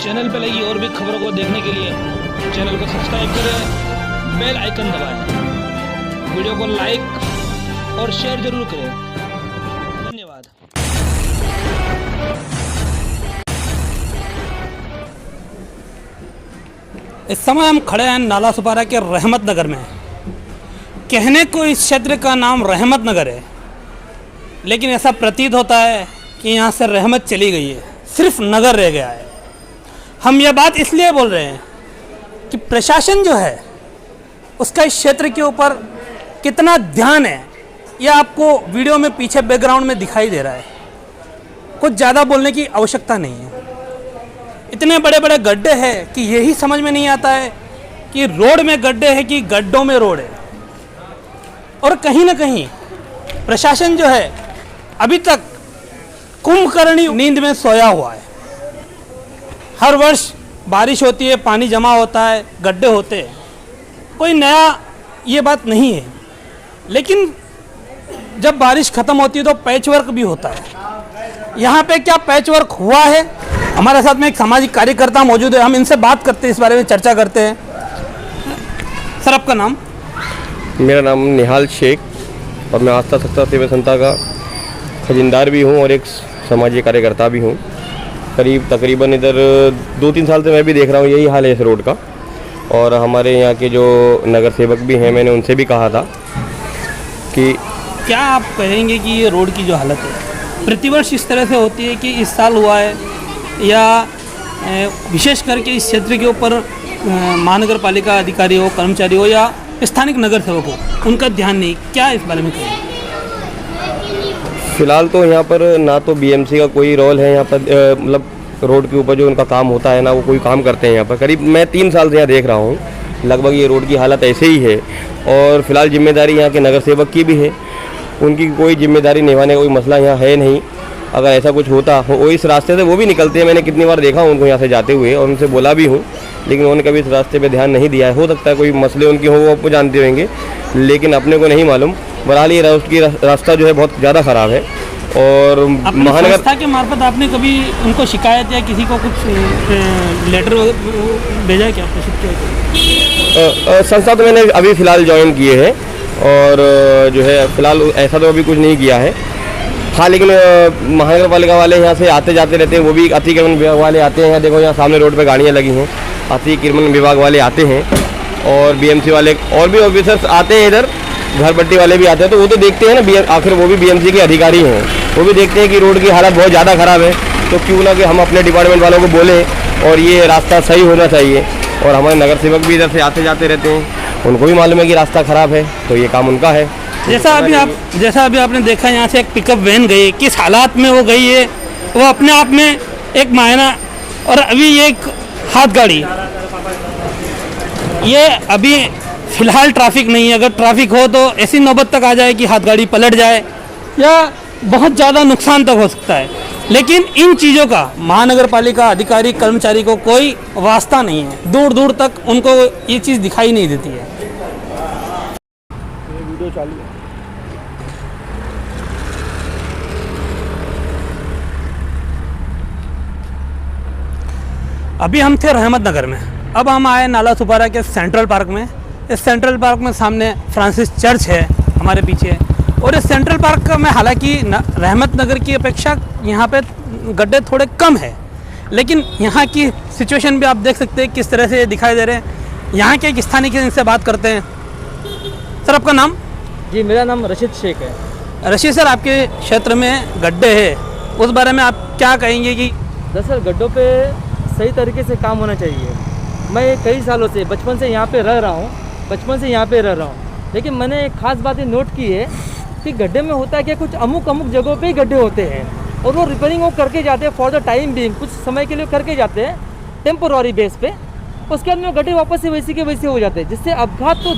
Channel पर लगी और भी खबरों को देखने के लिए चैनल को सब्सक्राइब करें, बेल आइकन दबाएं, वीडियो को लाइक और शेयर जरूर करें। धन्यवाद। इस समय हम खड़े हैं नाला सुपारा के रहमत नगर में। कहने को इस क्षेत्र का नाम रहमत नगर है, लेकिन ऐसा प्रतीत होता है कि यहाँ से रहमत चली गई है, सिर्फ नगर रह गया है। हम यह बात इसलिए बोल रहे हैं कि प्रशासन जो है उसका इस क्षेत्र के ऊपर कितना ध्यान है, यह आपको वीडियो में पीछे बैकग्राउंड में दिखाई दे रहा है। कुछ ज़्यादा बोलने की आवश्यकता नहीं है। इतने बड़े बड़े गड्ढे हैं कि यही समझ में नहीं आता है कि रोड में गड्ढे हैं कि गड्ढों में रोड है। और कहीं ना कहीं प्रशासन जो है अभी तक कुंभकर्णी नींद में सोया हुआ है। हर वर्ष बारिश होती है, पानी जमा होता है, गड्ढे होते हैं, कोई नया ये बात नहीं है। लेकिन जब बारिश ख़त्म होती है तो पैच वर्क भी होता है। यहाँ पे क्या पैच वर्क हुआ है? हमारे साथ में एक सामाजिक कार्यकर्ता मौजूद है, हम इनसे बात करते हैं, इस बारे में चर्चा करते हैं। सर, आपका नाम? मेरा नाम निहाल शेख और मैं आस्था सत्ता सेवा संस्था का खजिनदार भी हूँ और एक सामाजिक कार्यकर्ता भी हूँ। तकरीबन इधर 2-3 साल से मैं भी देख रहा हूँ यही हाल है इस रोड का। और हमारे यहाँ के जो नगर सेवक भी हैं, मैंने उनसे भी कहा था कि क्या आप कहेंगे कि ये रोड की जो हालत है प्रतिवर्ष इस तरह से होती है कि इस साल हुआ है, या विशेष करके इस क्षेत्र के ऊपर महानगर पालिका अधिकारी हो, कर्मचारी हो या स्थानिक नगर सेवक हो, उनका ध्यान नहीं? क्या इस बारे में कहेंगे? फ़िलहाल तो यहाँ पर ना तो बीएमसी का कोई रोल है यहाँ पर, मतलब रोड के ऊपर जो उनका काम होता है ना वो कोई काम करते हैं यहाँ पर। करीब मैं 3 साल से यहाँ देख रहा हूँ, लगभग ये रोड की हालत ऐसे ही है। और फिलहाल जिम्मेदारी यहाँ के नगर सेवक की भी है, उनकी कोई जिम्मेदारी निभाने का कोई मसला यहाँ है नहीं। अगर ऐसा कुछ होता हो वो इस रास्ते से वो भी निकलते हैं, मैंने कितनी बार देखा उनको यहाँ से जाते हुए और उनसे बोला भी हूँ, लेकिन उन्होंने कभी इस रास्ते पे ध्यान नहीं दिया है। हो सकता है कोई मसले उनके हो वो आपको जानते होंगे, लेकिन अपने को नहीं मालूम। बहरहाल ये रास्ता जो है बहुत ज़्यादा ख़राब है। और महानगर संस्था के मार्फत आपने कभी उनको शिकायत या किसी को कुछ लेटर भेजा क्या? संस्था तो मैंने अभी फ़िलहाल ज्वाइन किए हैं और जो है फ़िलहाल ऐसा तो अभी कुछ नहीं किया है। हाँ, लेकिन महानगर पालिका वाले यहाँ से आते जाते रहते हैं, वो भी अतिक्रमण विभाग वाले आते हैं। यहाँ देखो, यहाँ सामने रोड पे गाड़ियाँ लगी हैं, अतिक्रमण विभाग वाले आते हैं और बीएमसी वाले और भी ऑफिसर्स आते हैं, इधर घर पट्टी वाले भी आते हैं। तो वो तो देखते हैं ना, आखिर वो भी बीएमसी के अधिकारी हैं, वो भी देखते हैं कि रोड की हालत बहुत ज़्यादा ख़राब है। तो क्यों ना कि हम अपने डिपार्टमेंट वालों को बोलें और ये रास्ता सही होना चाहिए। और हमारे नगर सेवक भी इधर से आते जाते रहते हैं, उनको भी मालूम है कि रास्ता ख़राब है, तो ये काम उनका है। जैसा अभी आपने देखा यहाँ से एक पिकअप वैन गई, किस हालात में वो गई है वो अपने आप में एक मायना। और अभी ये एक हाथ गाड़ी, ये अभी फ़िलहाल ट्रैफिक नहीं है। अगर ट्रैफिक हो तो ऐसी नौबत तक आ जाए कि हाथ गाड़ी पलट जाए या बहुत ज़्यादा नुकसान तक हो सकता है। लेकिन इन चीज़ों का महानगर पालिका अधिकारी कर्मचारी को कोई वास्ता नहीं है, दूर दूर तक उनको ये चीज़ दिखाई नहीं देती है। वीडियो चालू है। अभी हम थे रहमत नगर में, अब हम आए नाला सुपारा के सेंट्रल पार्क में। इस सेंट्रल पार्क में सामने फ्रांसिस चर्च है हमारे पीछे, और इस सेंट्रल पार्क में हालांकि रहमत नगर की अपेक्षा यहाँ पे गड्ढे थोड़े कम है, लेकिन यहाँ की सिचुएशन भी आप देख सकते हैं किस तरह से दिखाई दे रहे हैं। यहाँ के एक स्थानीय के इनसे बात करते हैं। सर, आपका नाम? जी, मेरा नाम रशीद शेख है। रशीद सर, आपके क्षेत्र में गड्ढे हैं, उस बारे में आप क्या कहेंगे? कि दरअसल गड्ढों पे सही तरीके से काम होना चाहिए। मैं कई सालों से बचपन से यहाँ पे रह रहा हूँ, लेकिन मैंने एक ख़ास बात ये नोट की है कि गड्ढे में होता है कि कुछ अमुक जगहों पे ही गड्ढे होते हैं और वो रिपेयरिंग वो करके जाते हैं फॉर द टाइम बीइंग, कुछ समय के लिए करके जाते हैं टेम्पोररी बेस पे। उसके बाद में गड्ढे वापस से वैसे के वैसे हो जाते हैं, जिससे अपघात तो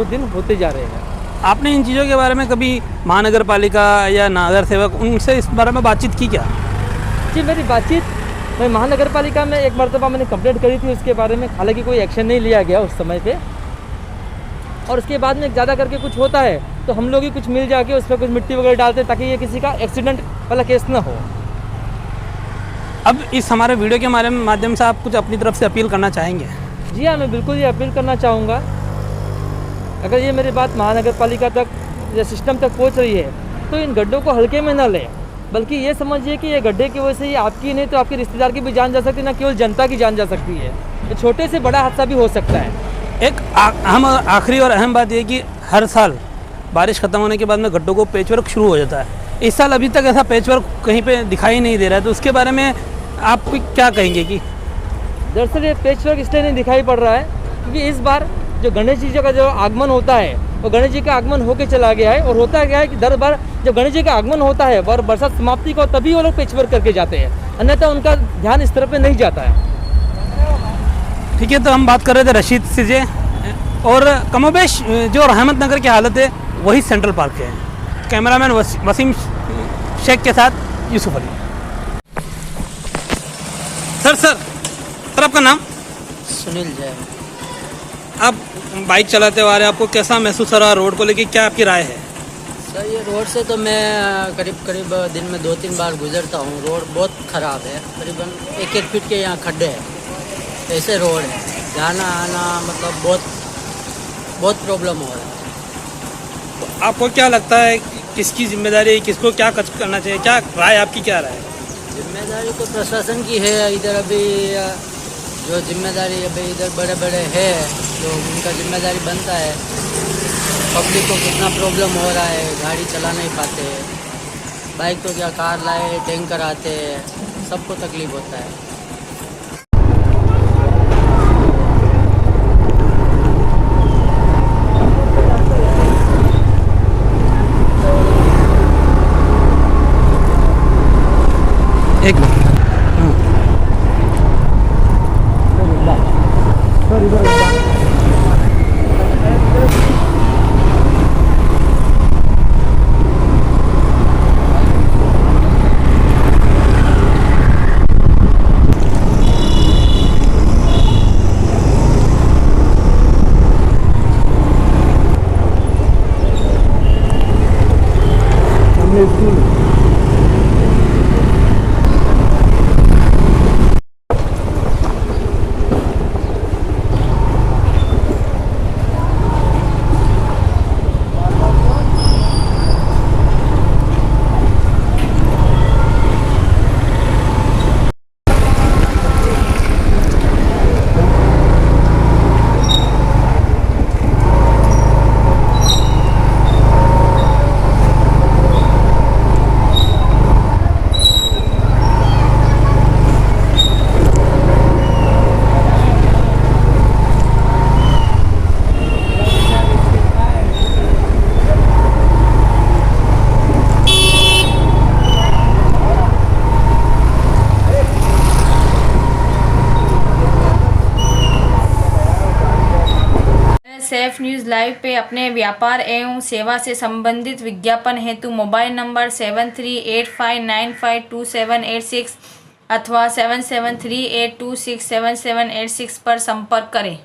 दिन होते जा रहे हैं। आपने इन चीज़ों के बारे में कभी महानगर पालिका या नगर सेवक उनसे इस बारे में बातचीत की क्या? जी, मेरी बातचीत, मैं महानगर पालिका में एक मरतबा मैंने कंप्लेंट करी थी उसके बारे में, हालांकि कोई एक्शन नहीं लिया गया उस समय पे। और उसके बाद में ज़्यादा करके कुछ होता है तो हम लोग ही कुछ मिल जाके उस पर कुछ मिट्टी वगैरह डालते हैं ताकि ये किसी का एक्सीडेंट वाला केस ना हो। अब इस हमारे वीडियो के माध्यम से आप कुछ अपनी तरफ से अपील करना चाहेंगे? जी हाँ, मैं बिल्कुल ये अपील करना चाहूँगा, अगर ये मेरी बात महानगर पालिका तक या सिस्टम तक पहुँच रही है तो इन गड्ढों को हल्के में न लें, बल्कि ये समझिए कि ये गड्ढे की वजह से ये आपकी नहीं तो आपके रिश्तेदार की भी जान जा सकती है, न केवल जनता की जान जा सकती है। ये छोटे से बड़ा हादसा भी हो सकता है। एक हम आखिरी और अहम बात ये कि हर साल बारिश ख़त्म होने के बाद में गड्ढों को पैचवर्क शुरू हो जाता है। इस साल अभी तक ऐसा पैचवर्क कहीं पे दिखाई नहीं दे रहा है, तो उसके बारे में आप क्या कहेंगे? कि दरअसल ये पैचवर्क इसलिए नहीं दिखाई पड़ रहा है क्योंकि इस बार जो गणेश जी का जो आगमन होता है वो गणेश जी का आगमन होके चला गया है। और होता क्या है कि दर बार जब गणेश जी का आगमन होता है और बरसात समाप्ति को तभी वो लोग पैचवर्क करके जाते हैं, अन्यथा उनका ध्यान इस तरफ पे नहीं जाता है। ठीक है, तो हम बात कर रहे थे रशीद से, और कमोबेश जो रहमत नगर की हालत है वही सेंट्रल पार्क है। कैमरामैन वसीम शेख के साथ यूसुफ अली। सर आपका नाम? सुनील जैन। आप बाइक चलाते हुए आ रहे हैं, आपको कैसा महसूस हो रहा है रोड को लेके, क्या आपकी राय है? सर ये रोड से तो मैं करीब दिन में 2-3 बार गुजरता हूँ। रोड बहुत ख़राब है, करीबन 1-1 फीट के यहाँ खड्डे हैं, ऐसे रोड है, जाना आना मतलब बहुत प्रॉब्लम हो रहा है। आपको क्या लगता है किसकी जिम्मेदारी है, किसको क्या करना चाहिए, क्या राय आपकी, क्या राय है? जिम्मेदारी तो प्रशासन की है। इधर अभी जो जिम्मेदारी अभी इधर बड़े है जो उनका जिम्मेदारी बनता है। पब्लिक को कितना प्रॉब्लम हो रहा है, गाड़ी चला नहीं पाते, बाइक तो क्या कार लाए टैंकर आते हैं, सबको तकलीफ होता है। एक मिनट। सेफ न्यूज़ लाइव पे अपने व्यापार एवं सेवा से संबंधित विज्ञापन हेतु मोबाइल नंबर 7385952786 अथवा 7738267786 पर संपर्क करें।